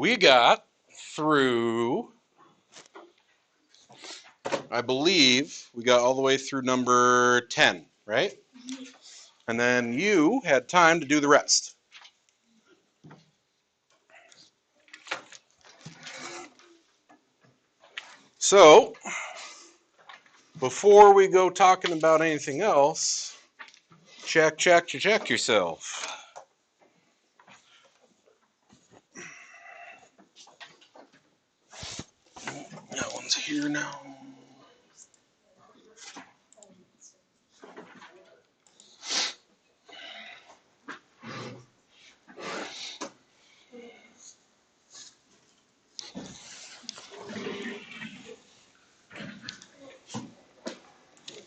we got through, I believe, we got all the way through number 10, right? And then you had time to do the rest. So, before we go talking about anything else, check yourself. That one's here now.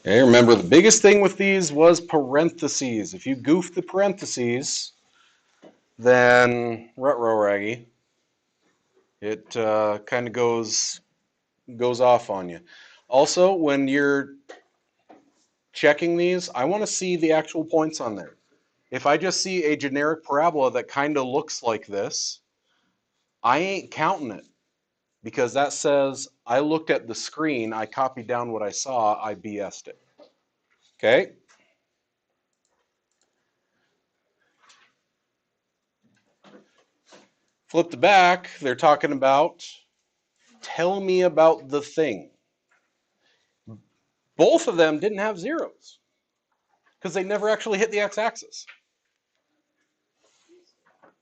Okay, remember the biggest thing with these was parentheses. If you goof the parentheses, then ruh-roh raggy, it kind of goes off on you. Also, when you're checking these, I want to see the actual points on there. If I just see a generic parabola that kind of looks like this, I ain't counting it because that says I looked at the screen, I copied down what I saw, I BS'd it. Okay? Flip the back, they're talking about tell me about the thing. Both of them didn't have zeros because they never actually hit the x-axis.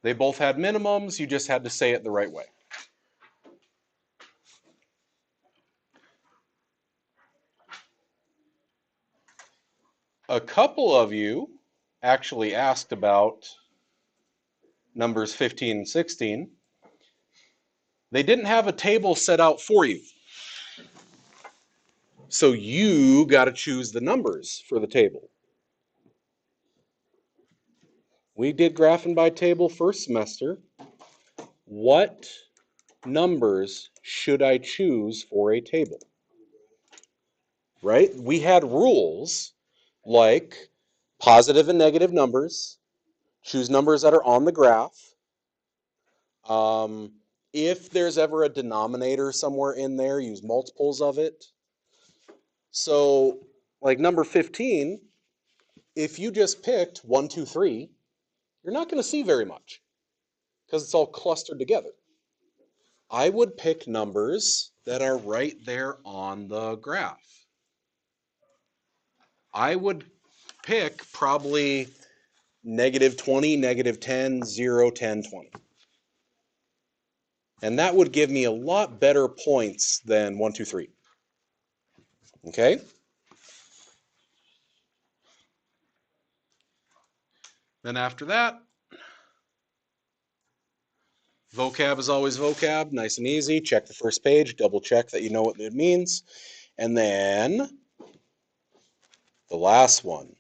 They both had minimums, you just had to say it the right way. A couple of you actually asked about numbers 15 and 16. They didn't have a table set out for you. So you got to choose the numbers for the table. We did graphing by table first semester. What numbers should I choose for a table? Right? We had rules like positive and negative numbers, choose numbers that are on the graph. If there's ever a denominator somewhere in there, use multiples of it. So, like number 15, if you just picked 1, 2, 3, you're not going to see very much because it's all clustered together. I would pick numbers that are right there on the graph. I would pick probably negative 20, negative 10, 0, 10, 20. And that would give me a lot better points than 1, 2, 3. Okay? Then after that, vocab is always vocab, nice and easy. Check the first page, double check that you know what it means. And then the last one.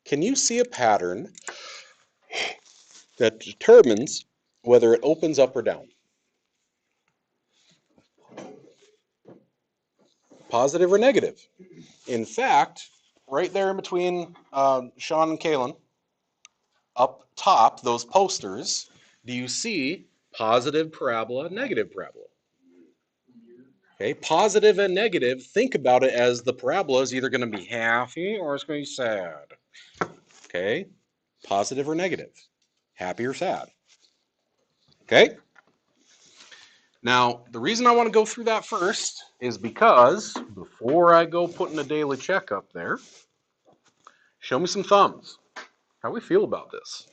Can you see a pattern that determines whether it opens up or down? Positive or negative? In fact, right there in between Sean and Kaylin, up top, those posters, do you see positive parabola, negative parabola? Okay, positive and negative, think about it as the parabola is either going to be happy or it's going to be sad. Okay, positive or negative, happy or sad. Okay? Now, the reason I want to go through that first is because before I go putting a daily check up there, show me some thumbs. How do we feel about this?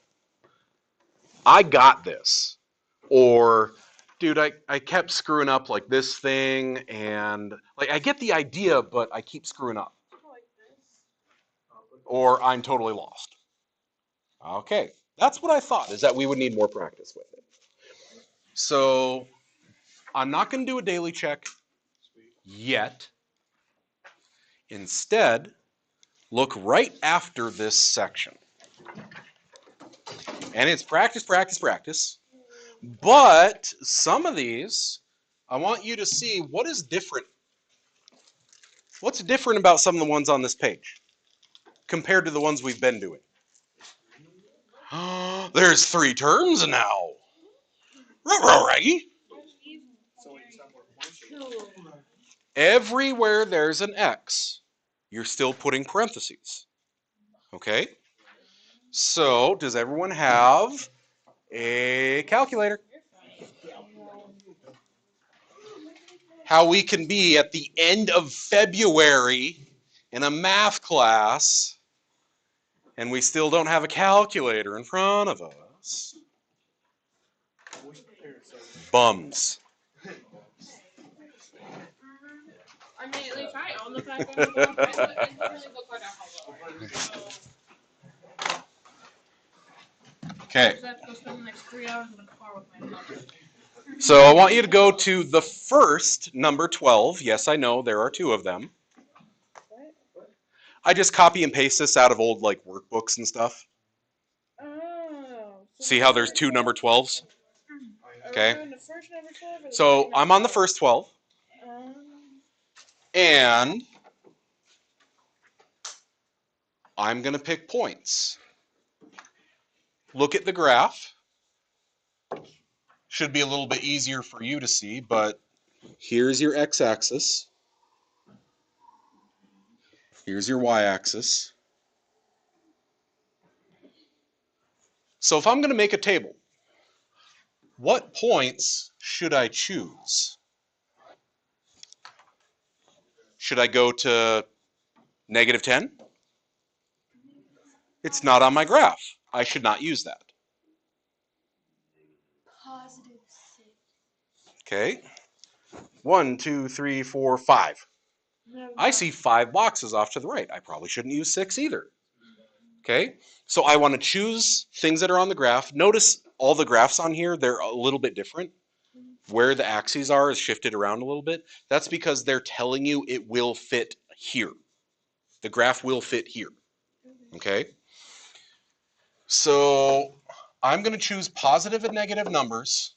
I got this. Or, dude, I kept screwing up like this thing, and like I get the idea, but I keep screwing up. Or I'm totally lost. Okay, that's what I thought, is that we would need more practice with it. So I'm not going to do a daily check yet. Instead, look right after this section. And it's practice, practice, practice. But some of these, I want you to see what is different. What's different about some of the ones on this page compared to the ones we've been doing? There's 3 terms now. Right? Everywhere there's an X, you're still putting parentheses. Okay? So, does everyone have a calculator? How we can be at the end of February in a math class and we still don't have a calculator in front of us. Bums. I mean, at least I own the fact that I'm going. It really look like Okay. I have to go spend the next 3 hours in the car with my mother. So I want you to go to the first number 12. Yes, I know there are two of them. I just copy and paste this out of old like workbooks and stuff. Oh. See how there's two number 12s? Okay. The first number 12 or the So second I'm number on the first 12. And I'm going to pick points. Look at the graph. Should be a little bit easier for you to see, but here's your x-axis. Here's your y-axis. So if I'm going to make a table, what points should I choose? Should I go to -10? It's not on my graph. I should not use that. +6. Okay. 1, 2, 3, 4, 5. I see 5 boxes off to the right. I probably shouldn't use 6 either. Okay. So I want to choose things that are on the graph. Notice all the graphs on here, they're a little bit different. Where the axes are is shifted around a little bit. That's because they're telling you it will fit here. The graph will fit here. Okay. So I'm going to choose positive and negative numbers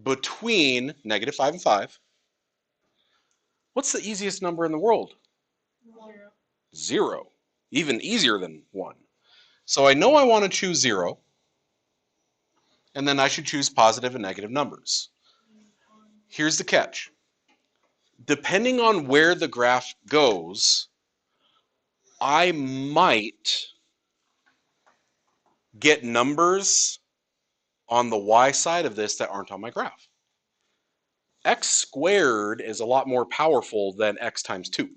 between -5 and 5. What's the easiest number in the world? 0. 0. Even easier than 1. So I know I want to choose 0. And then I should choose positive and negative numbers. Here's the catch. Depending on where the graph goes, I might get numbers on the y side of this that aren't on my graph. X squared is a lot more powerful than x times 2.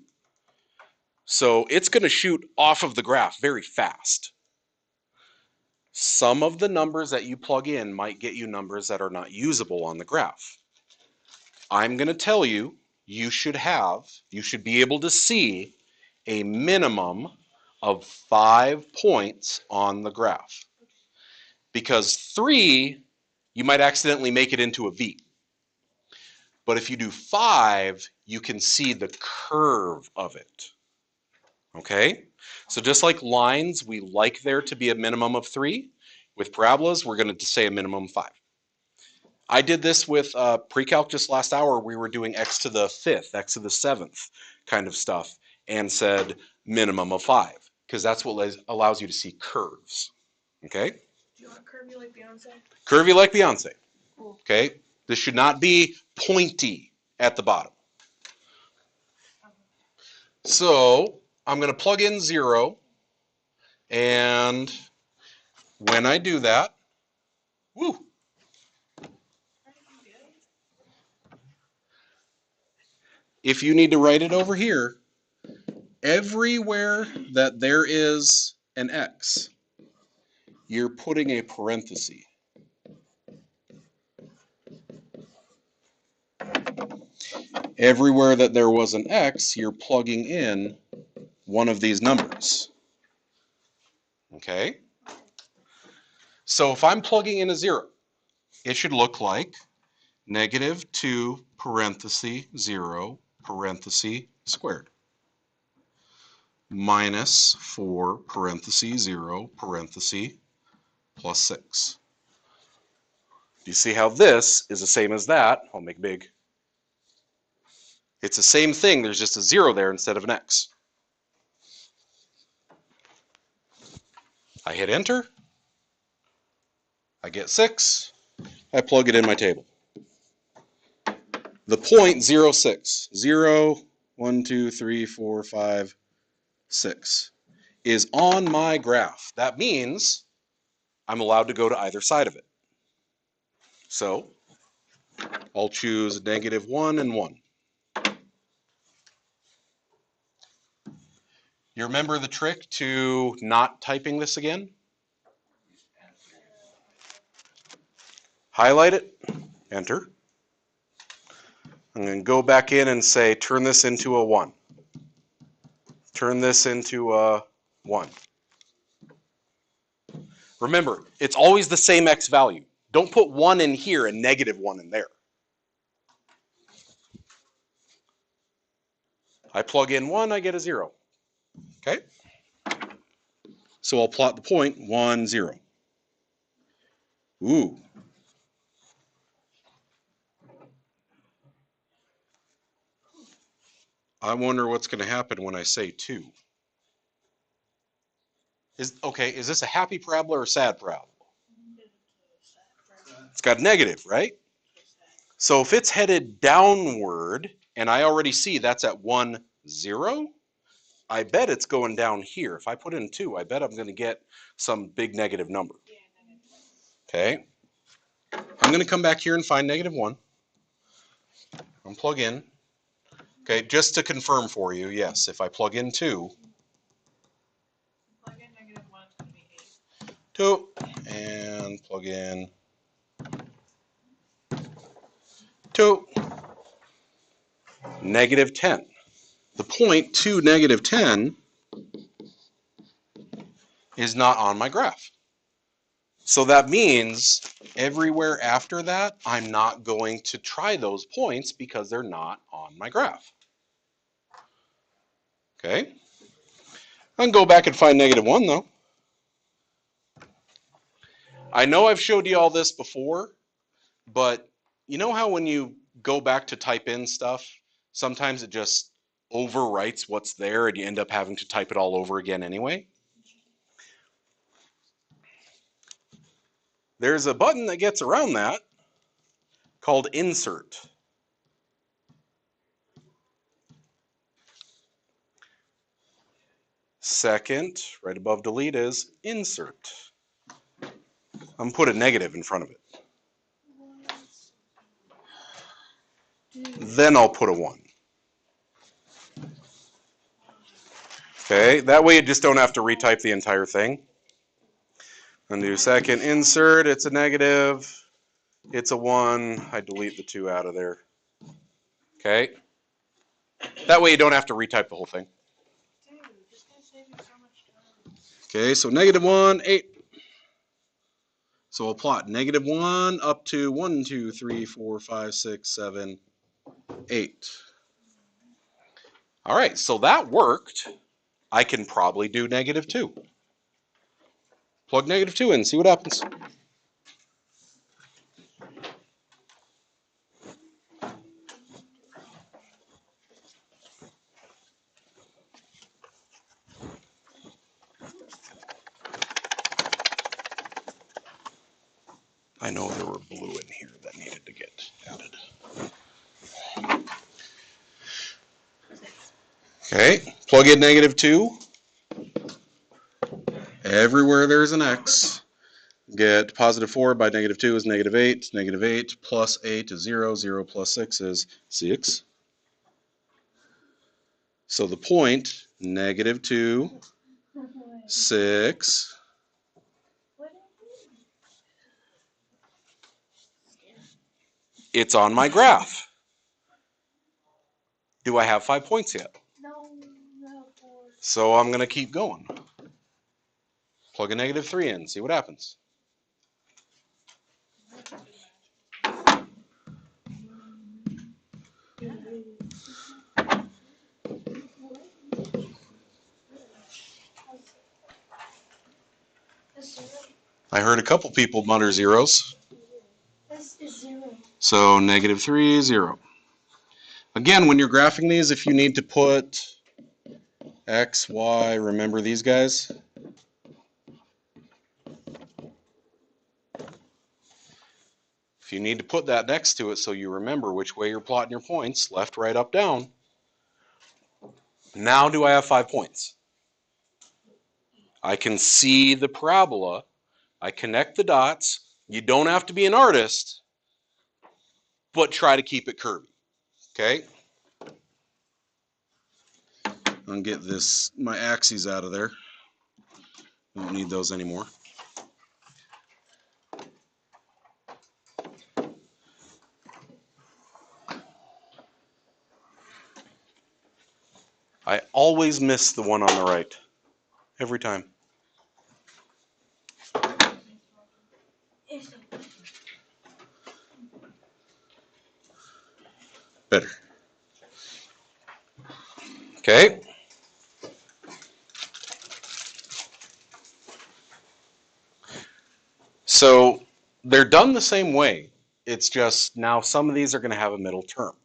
So it's going to shoot off of the graph very fast. Some of the numbers that you plug in might get you numbers that are not usable on the graph. I'm going to tell you, you should be able to see a minimum of 5 points on the graph. Because 3, you might accidentally make it into a V. But if you do 5, you can see the curve of it. Okay? So just like lines, we like there to be a minimum of 3. With parabolas, we're going to say a minimum of 5. I did this with pre-calc just last hour. We were doing x to the 5th, x to the 7th kind of stuff, and said minimum of 5, because that's what allows you to see curves. Okay? Do you want curvy like Beyonce? Curvy like Beyonce. Cool. Okay? This should not be pointy at the bottom. So I'm going to plug in 0, and when I do that, woo, if you need to write it over here, everywhere that there is an x, you're putting a parenthesis. Everywhere that there was an x, you're plugging in one of these numbers. Okay? So if I'm plugging in a 0, it should look like -2 parenthesis 0 parenthesis squared minus 4 parenthesis 0 parenthesis plus 6. Do you see how this is the same as that? I'll make big. It's the same thing, there's just a 0 there instead of an x. I hit enter. I get 6. I plug it in my table. The point 0, 6, 0, 1, 2, 3, 4, 5, 6 is on my graph. That means I'm allowed to go to either side of it. So I'll choose -1 and 1. You remember the trick to not typing this again? Highlight it, enter. I'm going to go back in and say, turn this into a 1. Turn this into a 1. Remember, it's always the same x value. Don't put 1 in here and -1 in there. I plug in 1, I get a 0. Okay? So I'll plot the point 1, 0. Ooh. I wonder what's going to happen when I say 2. Is this a happy parabola or sad parabola? It's got negative, right? So if it's headed downward, and I already see that's at 1, 0, I bet it's going down here. If I put in 2, I bet I'm going to get some big negative number. Okay. I'm going to come back here and find -1. I'm plug in. Okay, just to confirm for you, yes, if I plug in 2, Plug in -1, it's going to be 8. 2, and plug in 2, -10. The point 2, -10 is not on my graph. So that means everywhere after that, I'm not going to try those points because they're not on my graph. Okay? I can go back and find -1 though. I know I've showed you all this before, but you know how when you go back to type in stuff, sometimes it just overwrites what's there and you end up having to type it all over again anyway? There's a button that gets around that called insert. Second, right above delete is insert. I'm going to put a negative in front of it. Then I'll put a 1. Okay, that way you just don't have to retype the entire thing. And do second insert, it's a negative, it's a 1, I delete the 2 out of there. Okay, that way you don't have to retype the whole thing. Dude, this gonna save you so much time. Okay, so -1, 8. So we'll plot -1 up to 1, 2, 3, 4, 5, 6, 7, 8. All right, so that worked. I can probably do -2. Plug -2 in, see what happens. I know there were blue in here that needed to get added. Okay, plug in -2. Everywhere there's an x, get +4 by -2 is -8. -8 plus 8 is 0. 0 plus 6 is 6. So the point, -2, 6. It's on my graph. Do I have 5 points yet? No. So I'm going to keep going. Plug a -3 in, see what happens. I heard a couple people mutter zeros. So -3, 0. Again, when you're graphing these, if you need to put X, Y, remember these guys? If you need to put that next to it so you remember which way you're plotting your points, left, right, up, down. Now do I have 5 points? I can see the parabola. I connect the dots. You don't have to be an artist, but try to keep it curvy. Okay? I'll get my axes out of there. Don't need those anymore. I always miss the one on the right. Every time. Better. Okay. So they're done the same way. It's just now some of these are going to have a middle term.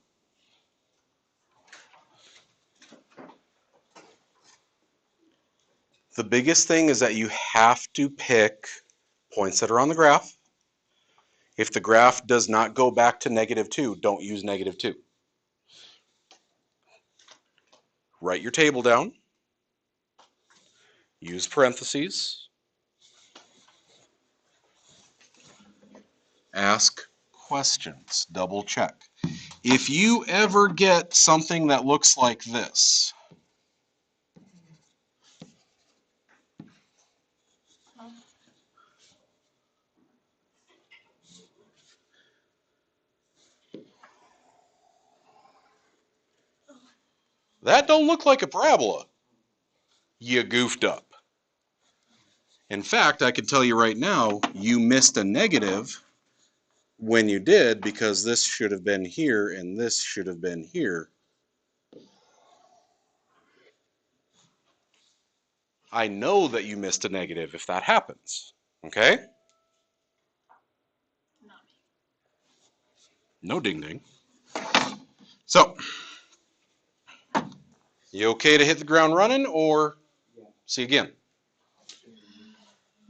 The biggest thing is that you have to pick points that are on the graph. If the graph does not go back to -2, don't use -2. Write your table down. Use parentheses. Ask questions. Double check. If you ever get something that looks like this, that don't look like a parabola. You goofed up. In fact, I can tell you right now, you missed a negative when you did because this should have been here and this should have been here. I know that you missed a negative if that happens. Okay? No ding ding. So, you okay to hit the ground running or see again?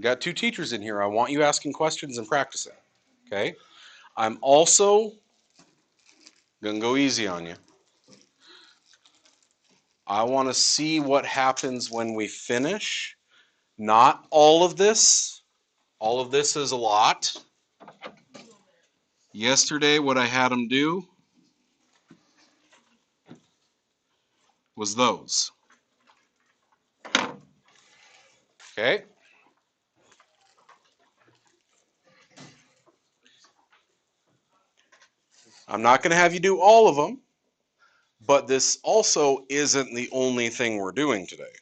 Got 2 teachers in here. I want you asking questions and practicing. Okay? I'm also going to go easy on you. I want to see what happens when we finish. Not all of this. All of this is a lot. Yesterday, what I had them do was those. Okay? I'm not going to have you do all of them, but this also isn't the only thing we're doing today.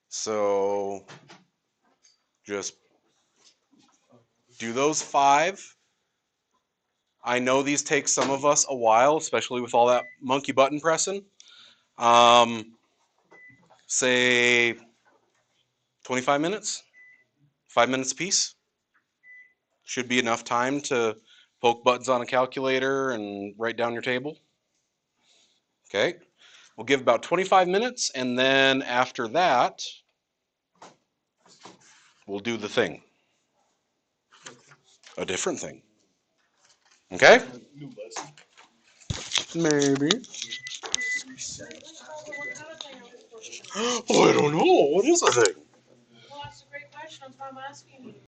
So just do those 5. I know these take some of us a while, especially with all that monkey button pressing. Say 25 minutes, 5 minutes apiece. Should be enough time to poke buttons on a calculator and write down your table. Okay, we'll give about 25 minutes, and then after that, we'll do the thing. A different thing. Okay? Maybe. Oh, I don't know. What is the thing? Well, that's a great question. That's why I'm asking you.